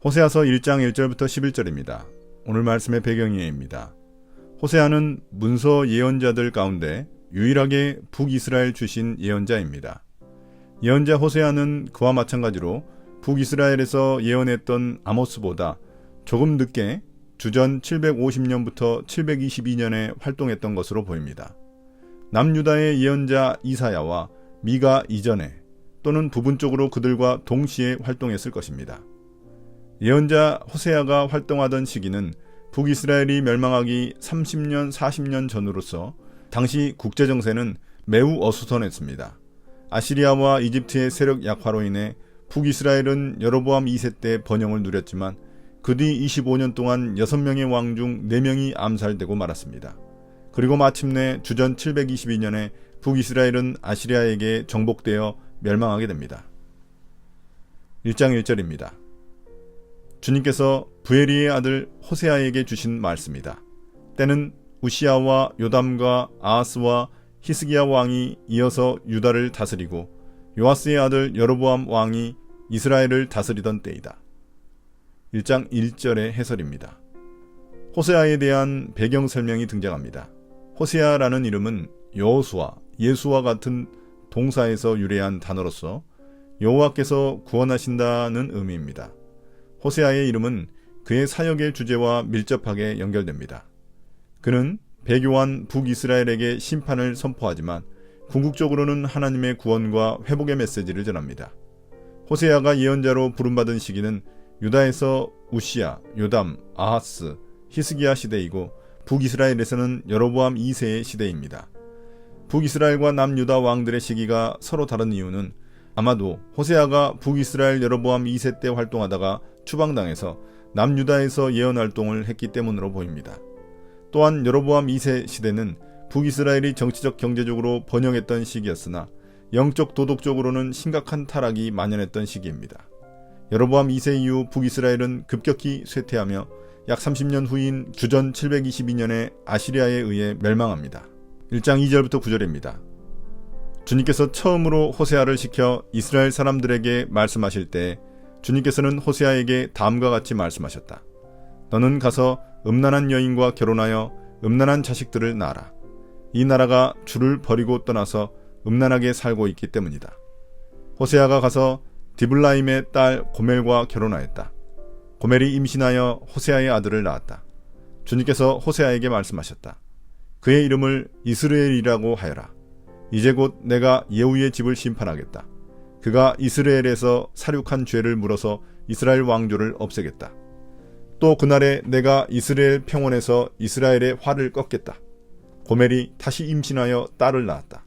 호세아서 1장 1절부터 11절입니다. 오늘 말씀의 배경이입니다. 호세아는 문서 예언자들 가운데 유일하게 북이스라엘 출신 예언자입니다. 예언자 호세아는 그와 마찬가지로 북이스라엘에서 예언했던 아모스보다 조금 늦게 주전 750년부터 722년에 활동했던 것으로 보입니다. 남유다의 예언자 이사야와 미가 이전에 또는 부분적으로 그들과 동시에 활동했을 것입니다. 예언자 호세아가 활동하던 시기는 북이스라엘이 멸망하기 30년, 40년 전으로서 당시 국제정세는 매우 어수선했습니다. 아시리아와 이집트의 세력 약화로 인해 북이스라엘은 여로보암 2세 때 번영을 누렸지만 그 뒤 25년 동안 6명의 왕 중 4명이 암살되고 말았습니다. 그리고 마침내 주전 722년에 북이스라엘은 아시리아에게 정복되어 멸망하게 됩니다. 1장 1절입니다. 주님께서 부에리의 아들 호세아에게 주신 말씀이다. 때는 우시아와 요담과 아하스와 히스기야 왕이 이어서 유다를 다스리고 요아스의 아들 여로보암 왕이 이스라엘을 다스리던 때이다. 1장 1절의 해설입니다. 호세아에 대한 배경 설명이 등장합니다. 호세아라는 이름은 여호수아, 예수와 같은 동사에서 유래한 단어로서 여호와께서 구원하신다는 의미입니다. 호세아의 이름은 그의 사역의 주제와 밀접하게 연결됩니다. 그는 배교한 북이스라엘에게 심판을 선포하지만 궁극적으로는 하나님의 구원과 회복의 메시지를 전합니다. 호세아가 예언자로 부름받은 시기는 유다에서 우시아, 요담, 아하스, 히스기야 시대이고 북이스라엘에서는 여로보암 2세의 시대입니다. 북이스라엘과 남유다 왕들의 시기가 서로 다른 이유는 아마도 호세아가 북이스라엘 여로보암 2세 때 활동하다가 추방당해서 남유다에서 예언 활동을 했기 때문으로 보입니다. 또한 여로보암 2세 시대는 북이스라엘이 정치적 경제적으로 번영했던 시기였으나 영적 도덕적으로는 심각한 타락이 만연했던 시기입니다. 여로보암 2세 이후 북이스라엘은 급격히 쇠퇴하며 약 30년 후인 주전 722년에 아시리아에 의해 멸망합니다. 1장 2절부터 9절입니다. 주님께서 처음으로 호세아를 시켜 이스라엘 사람들에게 말씀하실 때 주님께서는 호세아에게 다음과 같이 말씀하셨다. 너는 가서 음란한 여인과 결혼하여 음란한 자식들을 낳아라. 이 나라가 주를 버리고 떠나서 음란하게 살고 있기 때문이다. 호세아가 가서 디블라임의 딸 고멜과 결혼하였다. 고멜이 임신하여 호세아의 아들을 낳았다. 주님께서 호세아에게 말씀하셨다. 그의 이름을 이스라엘이라고 하여라. 이제 곧 내가 예후의 집을 심판하겠다. 그가 이스라엘에서 살육한 죄를 물어서 이스라엘 왕조를 없애겠다. 또 그날에 내가 이스라엘 평원에서 이스라엘의 화를 꺾겠다. 고멜이 다시 임신하여 딸을 낳았다.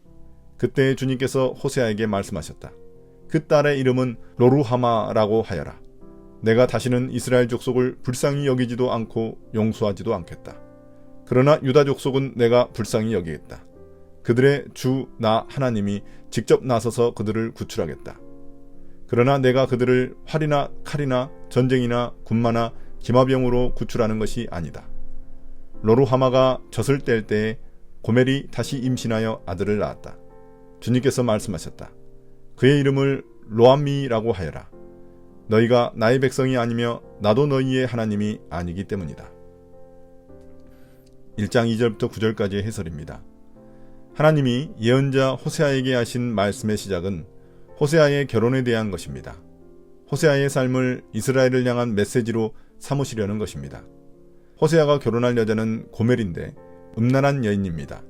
그때 주님께서 호세아에게 말씀하셨다. 그 딸의 이름은 로루하마라고 하여라. 내가 다시는 이스라엘 족속을 불쌍히 여기지도 않고 용서하지도 않겠다. 그러나 유다 족속은 내가 불쌍히 여기겠다. 그들의 주 나 하나님이 직접 나서서 그들을 구출하겠다. 그러나 내가 그들을 활이나 칼이나 전쟁이나 군마나 기마병으로 구출하는 것이 아니다. 로루하마가 젖을 뗄 때에 고멜이 다시 임신하여 아들을 낳았다. 주님께서 말씀하셨다. 그의 이름을 로암미라고 하여라. 너희가 나의 백성이 아니며 나도 너희의 하나님이 아니기 때문이다. 1장 2절부터 9절까지의 해설입니다. 하나님이 예언자 호세아에게 하신 말씀의 시작은 호세아의 결혼에 대한 것입니다. 호세아의 삶을 이스라엘을 향한 메시지로 삼으시려는 것입니다. 호세아가 결혼할 여자는 고멜인데 음란한 여인입니다.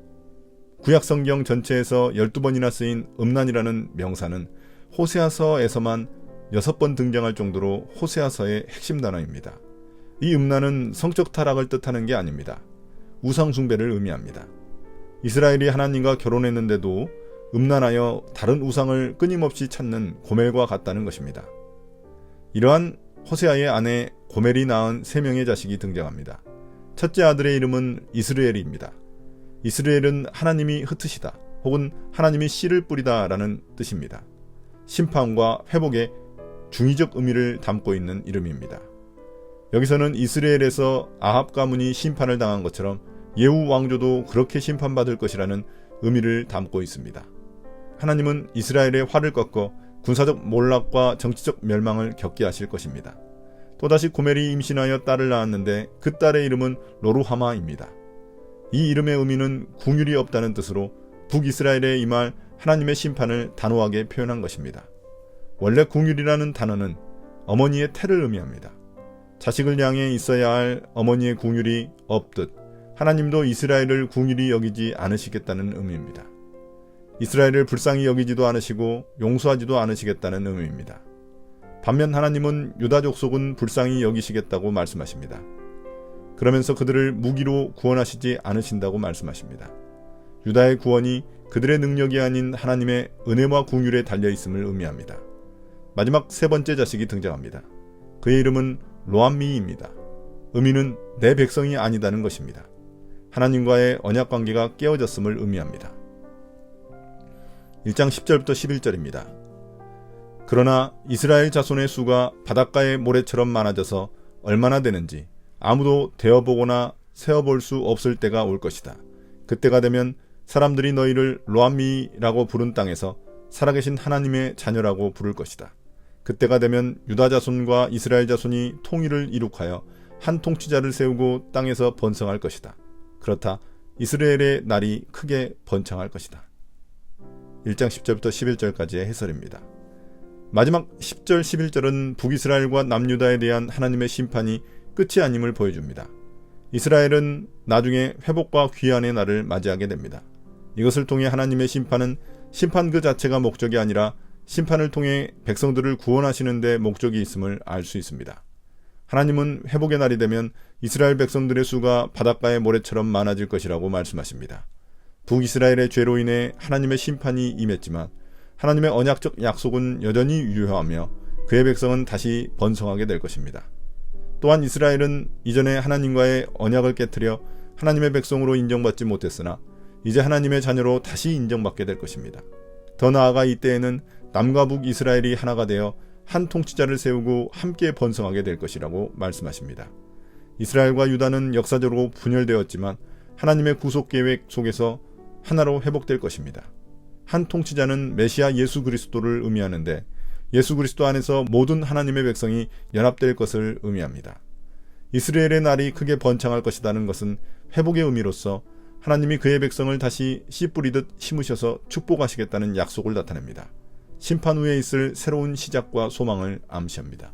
구약성경 전체에서 12번이나 쓰인 음란이라는 명사는 호세아서에서만 6번 등장할 정도로 호세아서의 핵심 단어입니다. 이 음란은 성적 타락을 뜻하는 게 아닙니다. 우상 숭배를 의미합니다. 이스라엘이 하나님과 결혼했는데도 음란하여 다른 우상을 끊임없이 찾는 고멜과 같다는 것입니다. 이러한 호세아의 아내 고멜이 낳은 3명의 자식이 등장합니다. 첫째 아들의 이름은 이스라엘입니다. 이스라엘은 하나님이 흩으시다 혹은 하나님이 씨를 뿌리다 라는 뜻입니다. 심판과 회복의 중의적 의미를 담고 있는 이름입니다. 여기서는 이스라엘에서 아합 가문이 심판을 당한 것처럼 예후 왕조도 그렇게 심판받을 것이라는 의미를 담고 있습니다. 하나님은 이스라엘의 화를 꺾어 군사적 몰락과 정치적 멸망을 겪게 하실 것입니다. 또다시 고멜이 임신하여 딸을 낳았는데 그 딸의 이름은 로루하마입니다. 이 이름의 의미는 궁율이 없다는 뜻으로 북이스라엘에 임할 하나님의 심판을 단호하게 표현한 것입니다. 원래 궁율이라는 단어는 어머니의 태를 의미합니다. 자식을 향해 있어야 할 어머니의 궁율이 없듯 하나님도 이스라엘을 궁율이 여기지 않으시겠다는 의미입니다. 이스라엘을 불쌍히 여기지도 않으시고 용서하지도 않으시겠다는 의미입니다. 반면 하나님은 유다 족속은 불쌍히 여기시겠다고 말씀하십니다. 그러면서 그들을 무기로 구원하시지 않으신다고 말씀하십니다. 유다의 구원이 그들의 능력이 아닌 하나님의 은혜와 궁율에 달려있음을 의미합니다. 마지막 세 번째 자식이 등장합니다. 그의 이름은 로암미입니다. 의미는 내 백성이 아니다는 것입니다. 하나님과의 언약관계가 깨어졌음을 의미합니다. 1장 10절부터 11절입니다. 그러나 이스라엘 자손의 수가 바닷가의 모래처럼 많아져서 얼마나 되는지 아무도 되어보거나 세어볼 수 없을 때가 올 것이다. 그때가 되면 사람들이 너희를 로암미라고 부른 땅에서 살아계신 하나님의 자녀라고 부를 것이다. 그때가 되면 유다 자손과 이스라엘 자손이 통일을 이룩하여 한 통치자를 세우고 땅에서 번성할 것이다. 그렇다 이스라엘의 날이 크게 번창할 것이다. 1장 10절부터 11절까지의 해설입니다. 마지막 10절 11절은 북이스라엘과 남유다에 대한 하나님의 심판이 끝이 아님을 보여줍니다. 이스라엘은 나중에 회복과 귀환의 날을 맞이하게 됩니다. 이것을 통해 하나님의 심판은 심판 그 자체가 목적이 아니라 심판을 통해 백성들을 구원하시는 데 목적이 있음을 알 수 있습니다. 하나님은 회복의 날이 되면 이스라엘 백성들의 수가 바닷가의 모래처럼 많아질 것이라고 말씀하십니다. 북이스라엘의 죄로 인해 하나님의 심판이 임했지만 하나님의 언약적 약속은 여전히 유효하며 그의 백성은 다시 번성하게 될 것입니다. 또한 이스라엘은 이전에 하나님과의 언약을 깨트려 하나님의 백성으로 인정받지 못했으나 이제 하나님의 자녀로 다시 인정받게 될 것입니다. 더 나아가 이때에는 남과 북 이스라엘이 하나가 되어 한 통치자를 세우고 함께 번성하게 될 것이라고 말씀하십니다. 이스라엘과 유다는 역사적으로 분열되었지만 하나님의 구속계획 속에서 하나로 회복될 것입니다. 한 통치자는 메시아 예수 그리스도를 의미하는데 예수 그리스도 안에서 모든 하나님의 백성이 연합될 것을 의미합니다. 이스라엘의 날이 크게 번창할 것이라는 것은 회복의 의미로서 하나님이 그의 백성을 다시 씨 뿌리듯 심으셔서 축복하시겠다는 약속을 나타냅니다. 심판 후에 있을 새로운 시작과 소망을 암시합니다.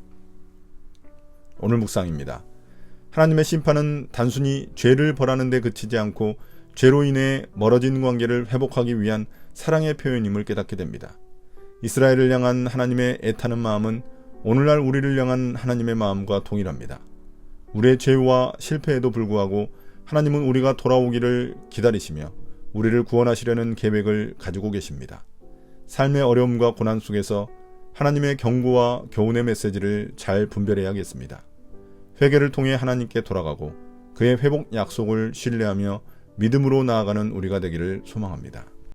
오늘 묵상입니다. 하나님의 심판은 단순히 죄를 벌하는 데 그치지 않고 죄로 인해 멀어진 관계를 회복하기 위한 사랑의 표현임을 깨닫게 됩니다. 이스라엘을 향한 하나님의 애타는 마음은 오늘날 우리를 향한 하나님의 마음과 동일합니다. 우리의 죄와 실패에도 불구하고 하나님은 우리가 돌아오기를 기다리시며 우리를 구원하시려는 계획을 가지고 계십니다. 삶의 어려움과 고난 속에서 하나님의 경고와 교훈의 메시지를 잘 분별해야겠습니다. 회개를 통해 하나님께 돌아가고 그의 회복 약속을 신뢰하며 믿음으로 나아가는 우리가 되기를 소망합니다.